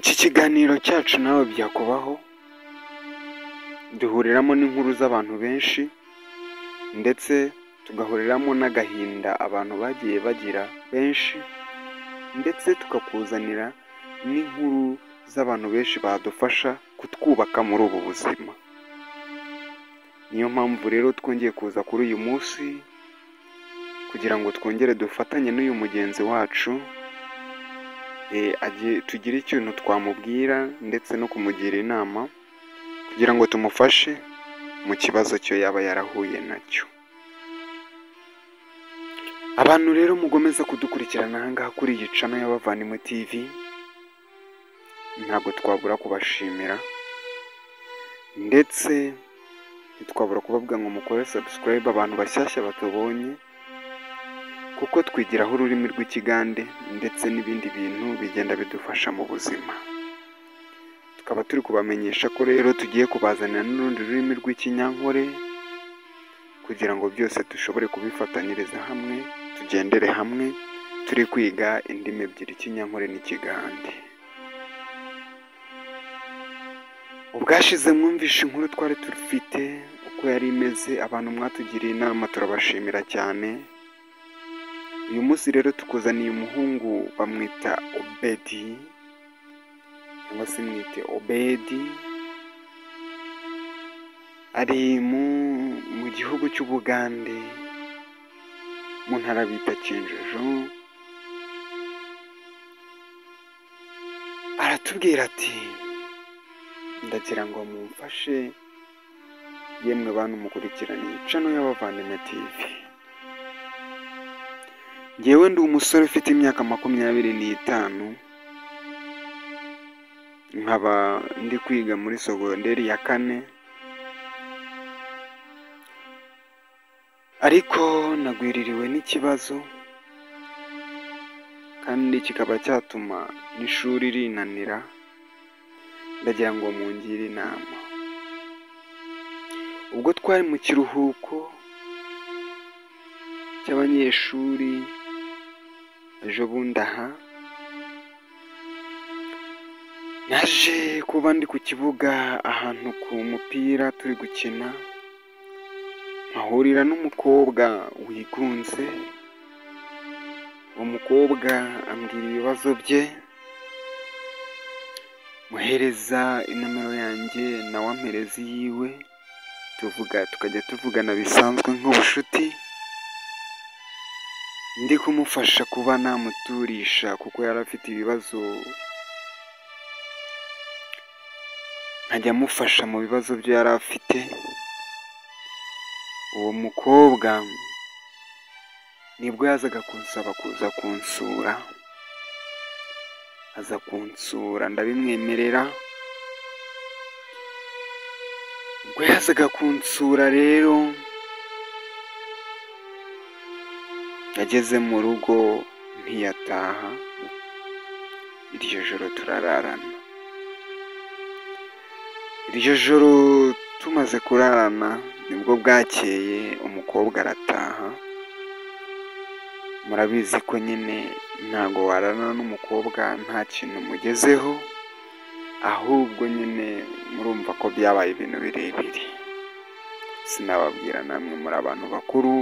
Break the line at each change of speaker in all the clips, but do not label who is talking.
Iki kiganiro cyacu nawe byakubaho, duhuriramo n'inkuru z'abantu benshi ndetse tugahuriramo n'agahinda abantu bagiye bagira benshi, ndetse tukakuzanira n'inkuru z'abantu benshi badufasha kutwubaka muri ubu buzima. Niyo mpamvu rero twongeye kuza kuri uyu munsi kugira ngo twongere dufatanye n'uyu mugenzi wacu, tugire ikintu twamubwira ndetse no kumugira inama kugira ngo tumufashe mu kibazo cyo yaba yarahuye nacyo. Abantu rero mugomeza kudukurikirana aha ngaha kuri iyi channel y'Abavandimwe TV, ntabwo twabura kubashimira ndetse ntitwabura kubabwira ngo mukore subscribe abantu bashyashya batubonye, kuko twigiraho ururimi rw'ikigande ndetse n'ibindi bintu bigenda bidufasha mu buzima. Tukaba turi kubamenyesha ko rero tugiye kubazanira n'urundi rurimi rw'ikinyankore kugira ngo byose dushobore kubifatanyiriza hamwe, tugendere hamwe turi kwiga indimi ebyiri, ikinyankore n'ikigande. Ubwashize mwumvishe inkuru twari dufite uko yari imeze, abantu mwatugiriye inama turabashimira cyane. Uyu munsi rero tukuzaniye umuhungu bamwita Obedi cyangwa se mwite Obedi, ari mu gihugu cy'Ubugande mu ntara bita Kinjojo. Aratubwira ati ndagira ngo mumfashe yemwe bantu mukurikiraniye channel y'Abavandimwe TV. Njyewe ndi umusore ufite imyaka 25, nkaba ndi kwiga muri segonderi ya 4, ariko nagwiririwe n'ikibazo kandi kikaba cyatuma n'ishuri rinanira. Ndagira ngo mungire inama. Ubwo twari mu kiruhuko cy'abanyeshuri ejo bundi aha, naje kuba ndi ku kibuga ahantu ku mupira turi gukina, nkahurira n'umukobwa wigunze. Uwo mukobwa ambwira ibibazo bye, muhereza inomero yanjye nawe ampereza iyiwe, tukajya tuvugana bisanzwe nk'ubucuti, ndi kumufasha kuba namuturisha kuko yari afite ibibazo, nkajya amufasha mu bibazo byo yari afite. Uwo mukobwa nibwo yazaga kunsaba kuza kunsura, aza kunsura ndabimwemerera. Ubwo yazaga kunsura rero, yageze mu rugo ntiyataha, iryo joro turararana. Iryo joro tumaze kurarana nibwo bwakeye umukobwa arataha. Murabizi ko nyine ntago wararana n'umukobwa nta kintu mugezeho, ahubwo nyine murumva ko byabaye ibintu birebire. Sinababwira namwe muri abantu bakuru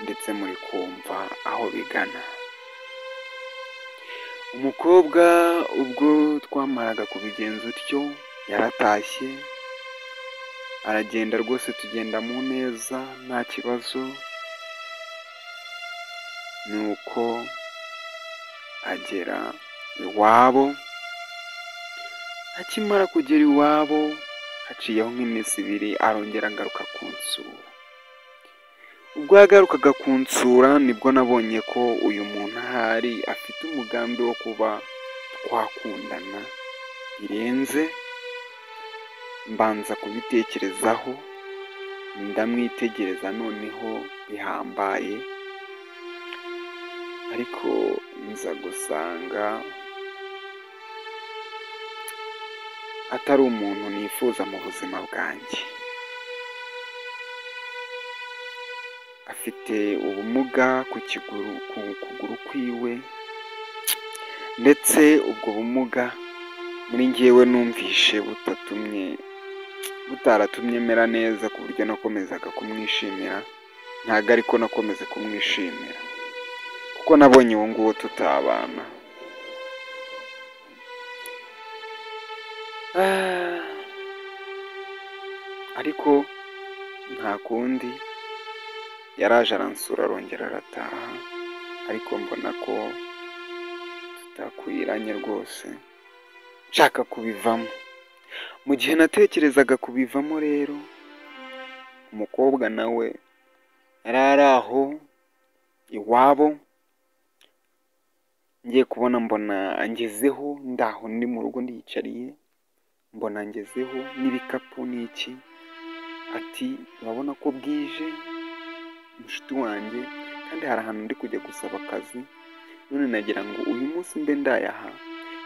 ndetse muri kumva aho bigana. Umukobwa ubwo twamaraga kubigenza utyo yaratashye, aragenda rwose, tugenda mu neza nta kibazo. Nuko agera iwabo, akimara kugera iwabo haciyeho nk'iminsi 2 arongera agaruka kunsura. Ubwo yagarukaga kunsura nibwo nabonye ko uyu muntu ahari afite umugambi wo kuba twakundana birenze. Mbanza kubitekerezaho, ndamwitegereza noneho bihambaye, ariko nza gusanga atari umuntu nifuza mu buzima bwanjye. Afite ubumuga ku kuguru kwiwe, ndetse ubwo bumuga muri njyewe numvishe butaratumye mera neza ku buryo nakomezaga kumwishimira, ntabwo ariko nakomeze kumwishimira kuko nabonye uwo nguwo tutabana. Ariko nta kundi, yaraje aransura arongera arataha, ariko mbona ko tutakwiranye rwose, nshaka kubivamo. Mu gihe natekerezaga kubivamo rero, umukobwa nawe yari ari aho iwabo, ngiye kubona mbona angezeho, ndaho ndi mu rugo ndiyicariye, mbona angezeho n'ibikapu n'iki, ati urabona ko bwije inshuti wanjye, kandi hari ahantu ndi kujya gusaba akazi, none nagira ngo uyu munsi mbe ndayaha,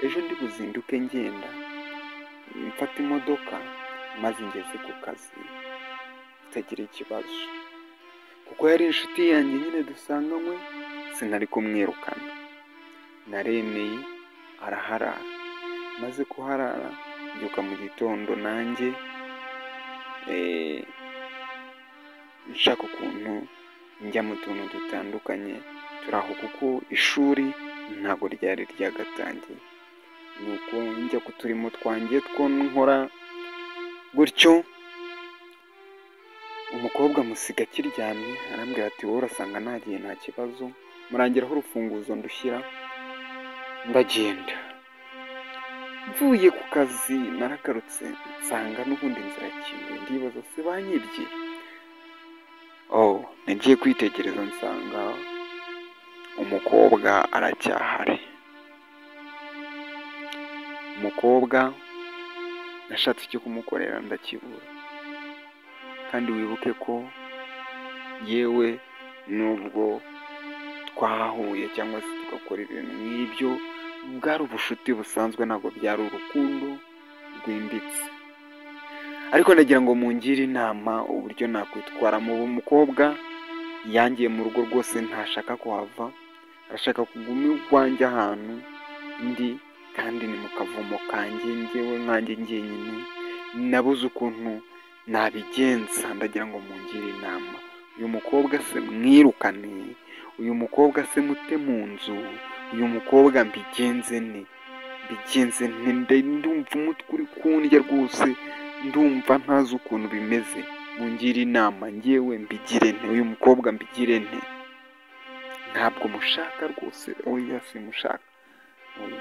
ejo ndi buzinduke ngenda mfata imodoka maze ngeze ku kazi itagira ikibazo, kuko yari inshuti yanjye nyine dusanganywe, sinari kumwirukana. Naremeye araharara, maze kuharara mbyuka mu gitondo nanjye nshaka ukuntu njya mu tuntu dutandukanye turaho, kuko ishuri ntabwo ryari ryagatangiye, nuko njya ku turimo twanjye two nkora gutyo. Umukobwa musiga akiryamye arambwira ati wowe urasanga nagiye nta kibazo, murangiraho urufunguzo ndushyira ndagenda. Mvuye ku kazi naragarutse nsanga n'ubundi inzira kinguye, ndibaza se banyibye? Nagiye kwitegereza nsanga umukobwa aracyahari. Umukobwa nashatse icyo kumukorera ndakibura, kandi wibuke ko yewe nubwo twahuye cyangwa se tugakora ibintu nk'ibyo, bwari ubushuti busanzwe, ntabwo byari urukundo rwimbitse. Ariko ndagira ngo mungire inama uburyo nakwitwara mu mukobwa yangiye mu rugo rwose, ntashaka kuhava, arashaka kuguma iwanjye ahantu ndi, kandi ni mu kavumo kanjye njyewe nkanjye njyenyine, nabuze ukuntu nabigenza. Ndagira ngo mungire inama, uyu mukobwa se mwirukane, uyu mukobwa se mute mu nzu, uyu mukobwa mbigenze nte? Ndumva umutwe uri kundya rwose, ndumva ntazi ukuntu bimeze. Mungire inama njyewe mbigire nte? Uyu mukobwa mbigire nte? Ntabwo mushaka rwose, oya simushaka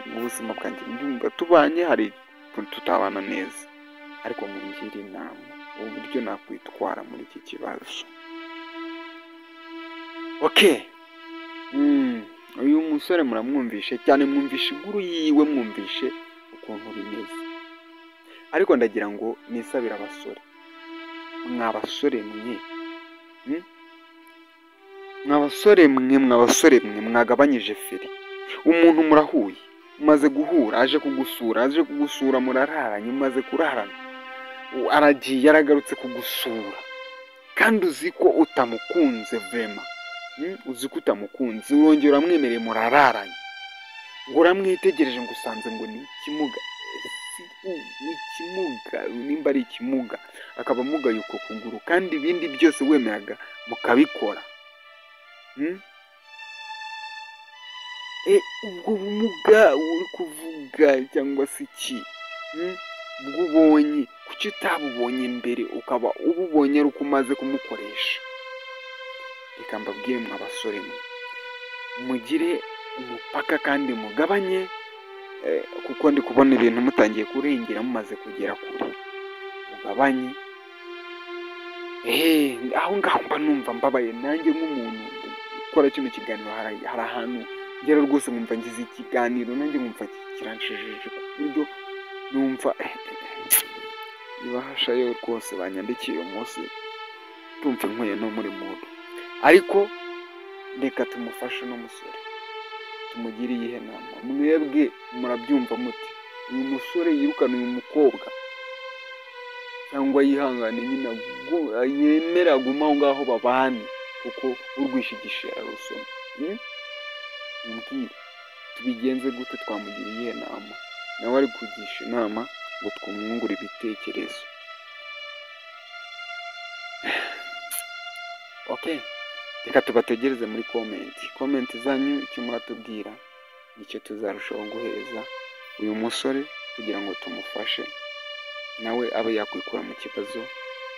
mu buzima bwanjye. Ndumva tubanye hari tutabana neza, ariko mungire inama uburyo nakwitwara muri iki kibazo. Uyu musore muramwumvishe cyane, mwumvishe inkuru yiwe, mwumvishe ukuntu bimeze, ariko ndagira ngo nisabire abasore, mwabasore mwe mwagabanyije feri. Umuntu murahuye, umaze guhura, aje kugusura, murararanye, umaze kurarana, aragiye aragarutse kugusura, kandi uzi ko utamukunze vrema, uzi ko utamukunze, urongera uramwemereye, murararanye, ngo uramwitegereje ngo usanze ngo ni ikimuga. Nimba ari ikimuga akaba amugaye uko kuguru, kandi ibindi byose wemeraga mukabikora. Ubwo bumuga uri kuvuga cyangwa se iki ubwo ubonye, kuki utabubonye mbere ukaba ububonye ari uko umaze kumukoresha? Reka mbabwire mwa basore mwe, mugire umupaka kandi mugabanye, kuko ndi kubona ibintu mutangiye kurengera, mumaze kugera kure. Mugabanye, aho ngaho mba numva mbabaye nanjye nk'umuntu ukora kino kiganiro. Hari ahantu ngera rwose nkumva ngize ikiganiro nanjye nkumva kiranshijije, ku buryo numva ibahasha yo rwose banyandikiye uyu munsi tumva inkuye no muri mudu. Ariko reka tumufashe n'umusore, tumugire iyihe nama? Mwebwe murabyumva muti? Uyu musore yirukana uyu mukobwa cyangwa yihangane nyine yemera aguma aho ngaho babane, kuko urwishigishe ararusoma? Mbwira tubigenze gute? Twamugira iyihe nama? nawe ari kugisha inama ngo twumwungure ibitekerezo. Okay, reka tubategereze muri komenti zanyu, icyo muratubwira nicyo tuzarushaho guheza uyu musore kugira ngo tumufashe nawe abe yakwikura mu kibazo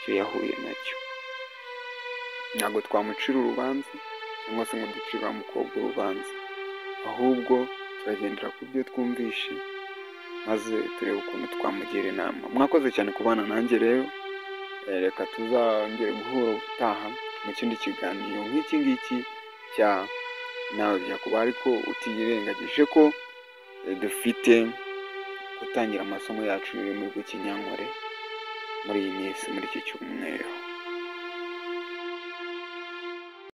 cyo yahuye nacyo. Ntabwo twamucira urubanza cyangwa se ngo ducire wa mukobwa urubanza, ahubwo turagendera ku byo twumvishe maze turebe ukuntu twamugira inama. Mwakoze cyane kubana nanjye rero, reka tuzongere guhura ubutaha mu kindi kiganiro nk'iki ngiki cya nawe byakuba, ariko utirengagije ko dufite gutangira amasomo yacu y'ururimi rw'ikinyankore muri iyi minsi, muri iki cyumweru.